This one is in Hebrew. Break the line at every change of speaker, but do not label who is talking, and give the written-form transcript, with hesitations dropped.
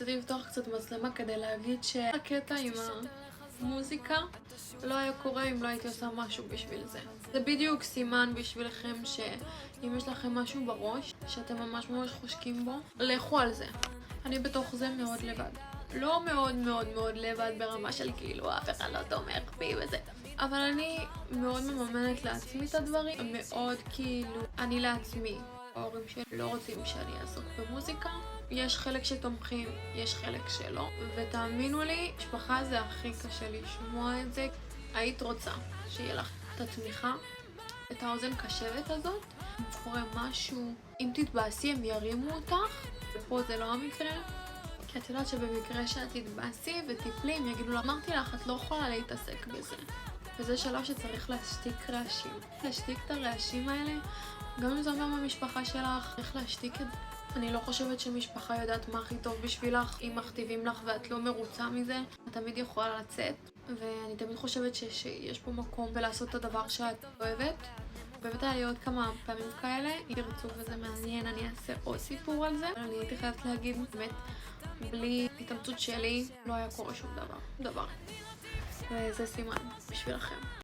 רציתי לפתוח קצת מצלמה כדי להגיד שהקטע עם המוזיקה לא היה קורה אם לא הייתי עושה משהו בשביל זה. זה בדיוק סימן בשבילכם שאם יש לכם משהו בראש שאתם ממש חושקים בו, לכו על זה. אני בתוך זה מאוד לבד. לא מאוד מאוד מאוד לבד ברמה של כאילו אף אחד לא תומך בי וזה. אבל אני מאוד מממנת לעצמי את הדברים, מאוד כאילו אני לעצמי. ההורים שלי לא רוצים שאני אעסוק במוזיקה. יש חלק שתומכים, יש חלק שלא. ותאמינו לי, משפחה זה הכי קשה לשמוע את זה. היית רוצה שיהיה לך את התמיכה, את האוזן קשבת הזאת. אם קורה משהו, אם תתבאסי הם ירימו אותך, ופה זה לא המקרה. כי את יודעת שבמקרה שאת תתבאסי וטיפלי, הם יגידו לה, אמרתי לך, את לא יכולה להתעסק בזה. וזה שלב שצריך להשתיק רעשים. להשתיק את הרעשים האלה, גם אם זה אומר במשפחה שלך, צריך להשתיק את זה. אני לא חושבת שמשפחה יודעת מה הכי טוב בשבילך. אם מכתיבים לך ואת לא מרוצה מזה, את תמיד יכולה לצאת. ואני תמיד חושבת שיש פה מקום ולעשות את הדבר שאת אוהבת. באמת היה לי עוד כמה פעמים כאלה. אם תרצו וזה מעניין, אני אעשה עוד סיפור על זה. אני הייתי חייבת להגיד, באמת, בלי התאמצות שלי לא היה קורה שום דבר. וזה סימן בשבילכם.